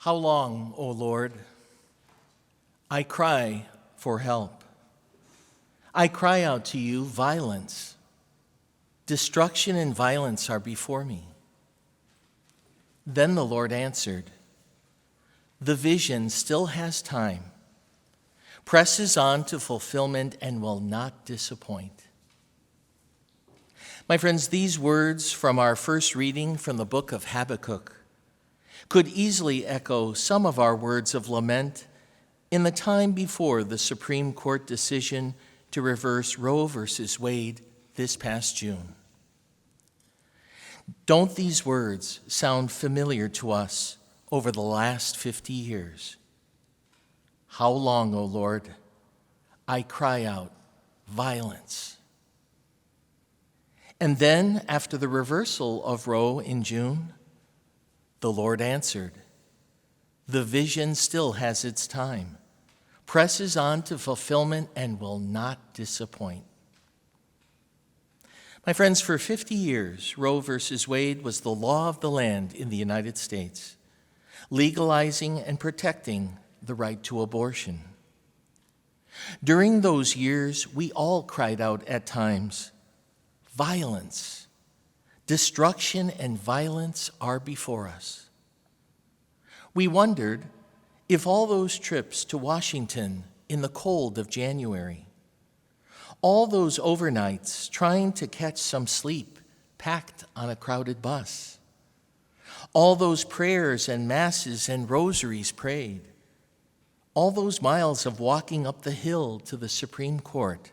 How long, O Lord? I cry for help. I cry out to you, violence. Destruction and violence are before me. Then the Lord answered, the vision still has time, presses on to fulfillment, and will not disappoint. My friends, these words from our first reading from the book of Habakkuk could easily echo some of our words of lament in the time before the Supreme Court decision to reverse Roe versus Wade this past June. Don't these words sound familiar to us over the last 50 years? How long, O Lord? I cry out, violence. And then, after the reversal of Roe in June, the Lord answered, the vision still has its time, presses on to fulfillment, and will not disappoint. My friends, for 50 years, Roe versus Wade was the law of the land in the United States, legalizing and protecting the right to abortion. During those years, we all cried out at times, violence, destruction, and violence are before us. We wondered if all those trips to Washington in the cold of January, all those overnights trying to catch some sleep packed on a crowded bus, all those prayers and masses and rosaries prayed, all those miles of walking up the hill to the Supreme Court,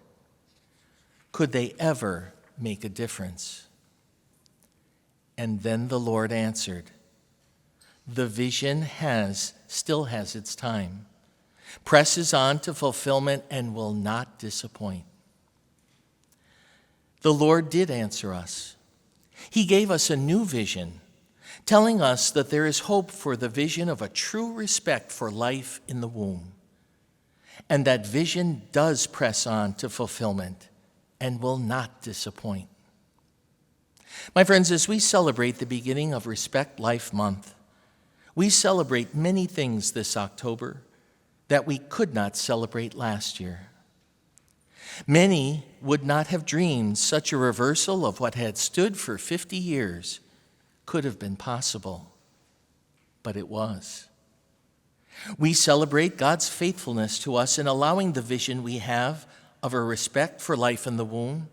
could they ever make a difference? And then the Lord answered, the vision still has its time, presses on to fulfillment, and will not disappoint. The Lord did answer us. He gave us a new vision, telling us that there is hope for the vision of a true respect for life in the womb. And that vision does press on to fulfillment and will not disappoint. My friends, as we celebrate the beginning of Respect Life Month, we celebrate many things this October that we could not celebrate last year. Many would not have dreamed such a reversal of what had stood for 50 years could have been possible, but it was. We celebrate God's faithfulness to us in allowing the vision we have of a respect for life in the womb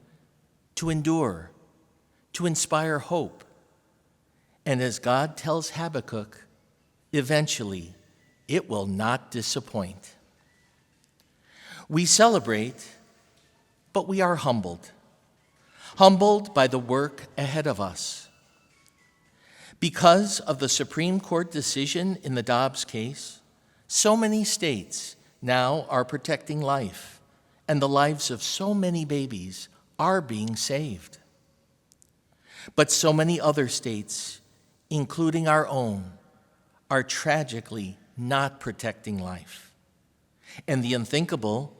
to endure, to inspire hope. And as God tells Habakkuk, eventually it will not disappoint. We celebrate, but we are humbled by the work ahead of us. Because of the Supreme Court decision in the Dobbs case, so many states now are protecting life, and the lives of so many babies are being saved. But so many other states, including our own, are tragically not protecting life. And the unthinkable,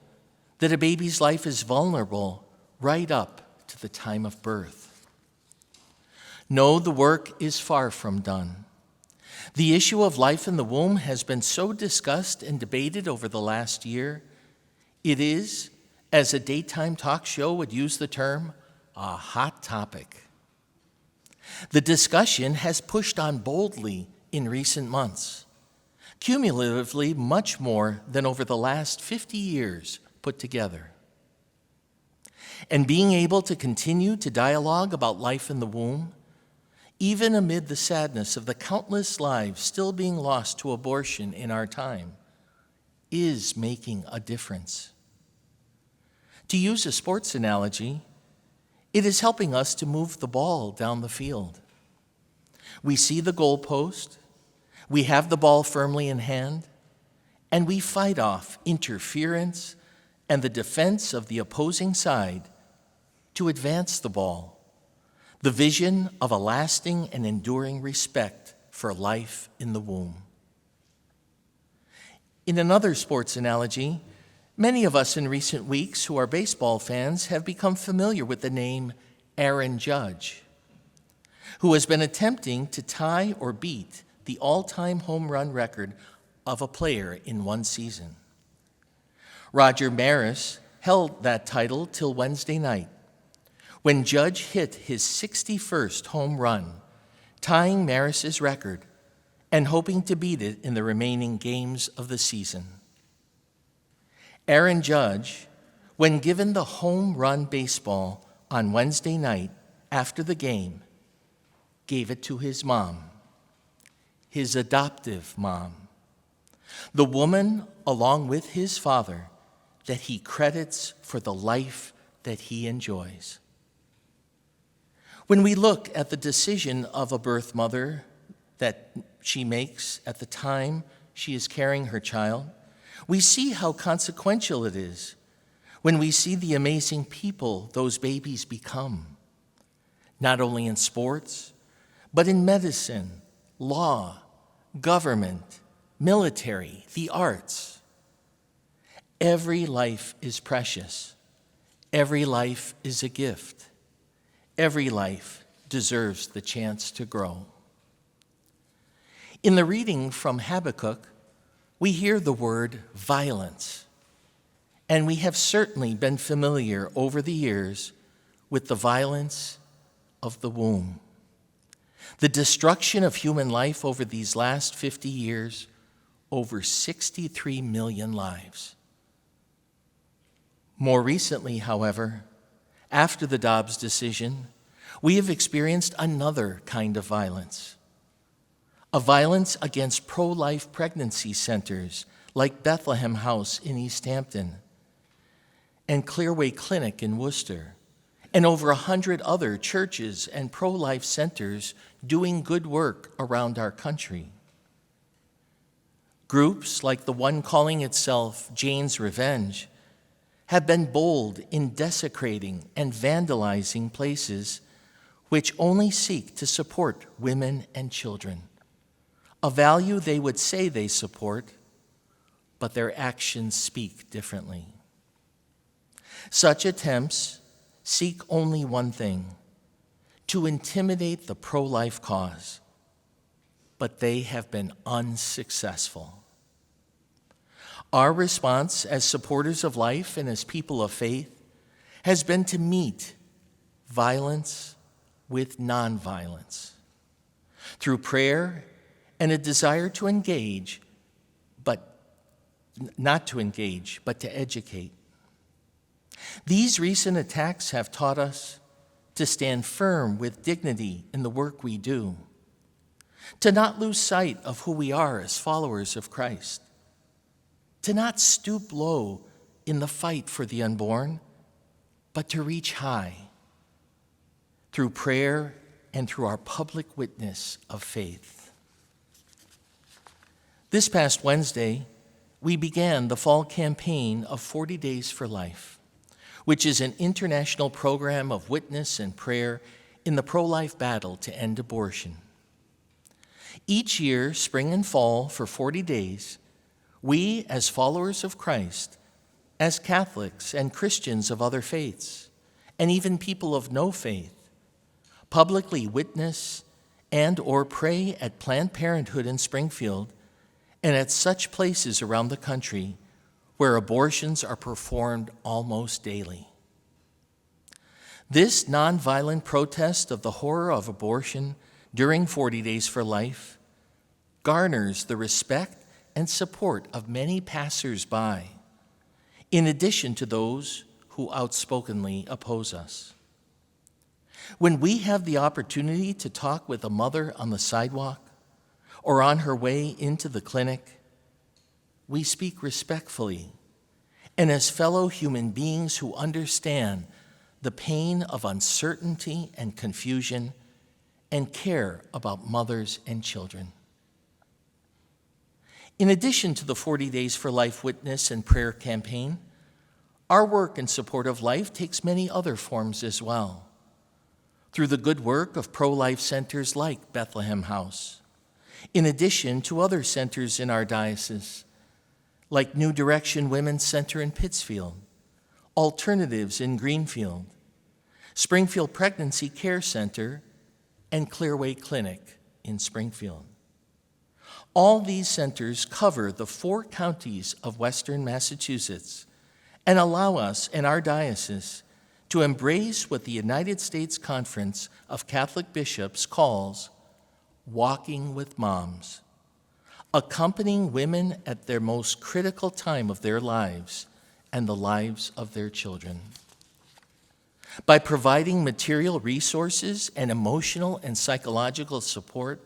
that a baby's life is vulnerable right up to the time of birth. No, the work is far from done. The issue of life in the womb has been so discussed and debated over the last year. It is, as a daytime talk show would use the term, a hot topic. The discussion has pushed on boldly in recent months, cumulatively much more than over the last 50 years put together. And being able to continue to dialogue about life in the womb, even amid the sadness of the countless lives still being lost to abortion in our time, is making a difference. To use a sports analogy, it is helping us to move the ball down the field. We see the goalpost, we have the ball firmly in hand, and we fight off interference and the defense of the opposing side to advance the ball, the vision of a lasting and enduring respect for life in the womb. In another sports analogy, many of us in recent weeks who are baseball fans have become familiar with the name Aaron Judge, who has been attempting to tie or beat the all-time home run record of a player in one season. Roger Maris held that title till Wednesday night, when Judge hit his 61st home run, tying Maris's record and hoping to beat it in the remaining games of the season. Aaron Judge, when given the home run baseball on Wednesday night after the game, gave it to his mom, his adoptive mom, the woman along with his father that he credits for the life that he enjoys. When we look at the decision of a birth mother that she makes at the time she is carrying her child, we see how consequential it is when we see the amazing people those babies become, not only in sports, but in medicine, law, government, military, the arts. Every life is precious. Every life is a gift. Every life deserves the chance to grow. In the reading from Habakkuk, we hear the word violence, and we have certainly been familiar over the years with the violence of the womb. The destruction of human life over these last 50 years, over 63 million lives. More recently, however, after the Dobbs decision, we have experienced another kind of violence. A violence against pro-life pregnancy centers like Bethlehem House in East Hampton and Clearway Clinic in Worcester, and over 100 other churches and pro-life centers doing good work around our country. Groups like the one calling itself Jane's Revenge have been bold in desecrating and vandalizing places which only seek to support women and children, a value they would say they support, but their actions speak differently. Such attempts seek only one thing: to intimidate the pro-life cause, but they have been unsuccessful. Our response as supporters of life and as people of faith has been to meet violence with nonviolence through prayer and a desire to engage, but not to engage, but to educate. These recent attacks have taught us to stand firm with dignity in the work we do, to not lose sight of who we are as followers of Christ, to not stoop low in the fight for the unborn, but to reach high through prayer and through our public witness of faith. This past Wednesday, we began the fall campaign of 40 Days for Life, which is an international program of witness and prayer in the pro-life battle to end abortion. Each year, spring and fall, for 40 days, we, as followers of Christ, as Catholics and Christians of other faiths, and even people of no faith, publicly witness and or pray at Planned Parenthood in Springfield and at such places around the country where abortions are performed almost daily. This nonviolent protest of the horror of abortion during 40 Days for Life garners the respect and support of many passers-by, in addition to those who outspokenly oppose us. When we have the opportunity to talk with a mother on the sidewalk or on her way into the clinic, we speak respectfully and as fellow human beings who understand the pain of uncertainty and confusion and care about mothers and children. In addition to the 40 Days for Life witness and prayer campaign, our work in support of life takes many other forms as well. Through the good work of pro-life centers like Bethlehem House, in addition to other centers in our diocese, like New Direction Women's Center in Pittsfield, Alternatives in Greenfield, Springfield Pregnancy Care Center, and Clearway Clinic in Springfield. All these centers cover the 4 counties of western Massachusetts and allow us in our diocese to embrace what the United States Conference of Catholic Bishops calls walking with moms, accompanying women at their most critical time of their lives and the lives of their children. By providing material resources and emotional and psychological support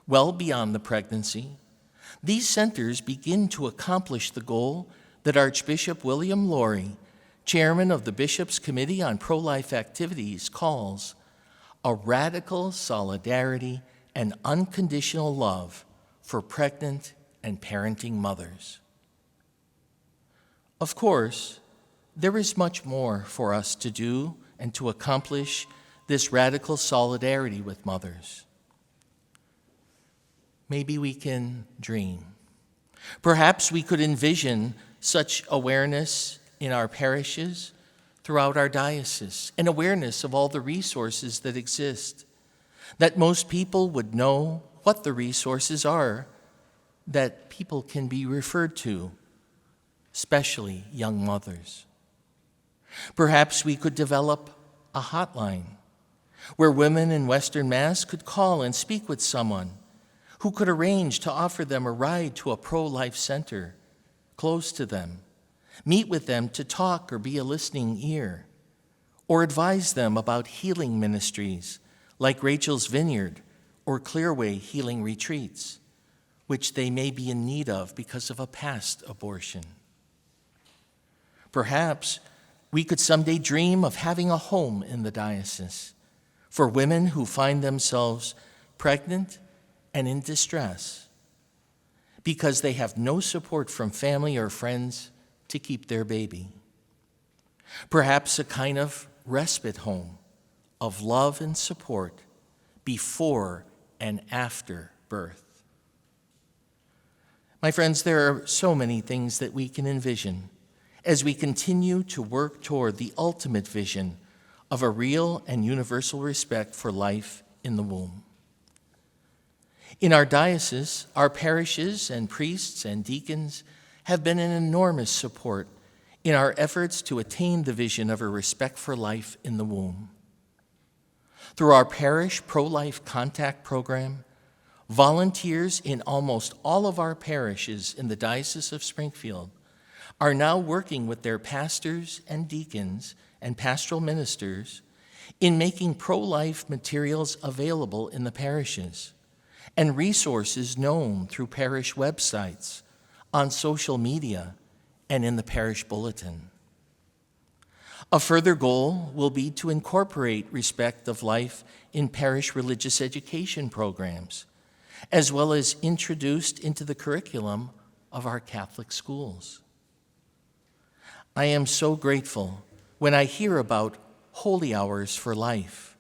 well beyond the pregnancy, these centers begin to accomplish the goal that Archbishop William Lori, chairman of the Bishops' Committee on Pro-Life Activities, calls a radical solidarity and unconditional love for pregnant and parenting mothers. Of course, there is much more for us to do and to accomplish this radical solidarity with mothers. Maybe we can dream. Perhaps we could envision such awareness in our parishes throughout our diocese, an awareness of all the resources that exist, that most people would know what the resources are that people can be referred to, especially young mothers. Perhaps we could develop a hotline where women in Western Mass could call and speak with someone who could arrange to offer them a ride to a pro-life center close to them, meet with them to talk or be a listening ear, or advise them about healing ministries like Rachel's Vineyard or Clearway Healing Retreats, which they may be in need of because of a past abortion. Perhaps we could someday dream of having a home in the diocese for women who find themselves pregnant and in distress because they have no support from family or friends to keep their baby. Perhaps a kind of respite home of love and support before and after birth. My friends, there are so many things that we can envision as we continue to work toward the ultimate vision of a real and universal respect for life in the womb. In our diocese, our parishes and priests and deacons have been an enormous support in our efforts to attain the vision of a respect for life in the womb. Through our parish pro-life contact program, volunteers in almost all of our parishes in the Diocese of Springfield are now working with their pastors and deacons and pastoral ministers in making pro-life materials available in the parishes and resources known through parish websites, on social media, and in the parish bulletin. A further goal will be to incorporate respect of life in parish religious education programs, as well as introduced into the curriculum of our Catholic schools. I am so grateful when I hear about holy hours for life,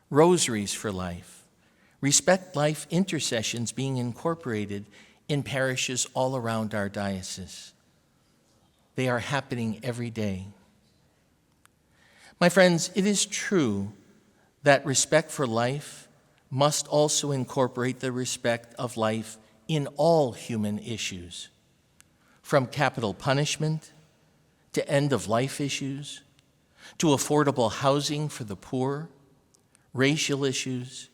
rosaries for life, Respect Life intercessions being incorporated in parishes all around our diocese. They are happening every day. My friends, it is true that respect for life must also incorporate the respect of life in all human issues, from capital punishment to end-of-life issues, to affordable housing for the poor, racial issues,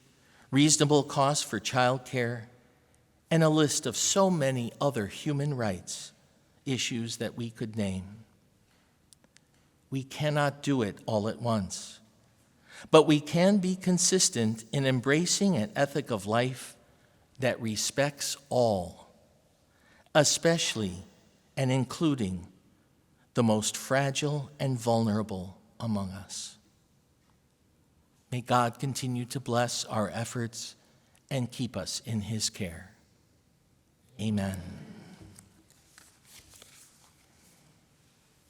reasonable costs for childcare, and a list of so many other human rights issues that we could name. We cannot do it all at once, but we can be consistent in embracing an ethic of life that respects all, especially and including the most fragile and vulnerable among us. May God continue to bless our efforts and keep us in his care. Amen.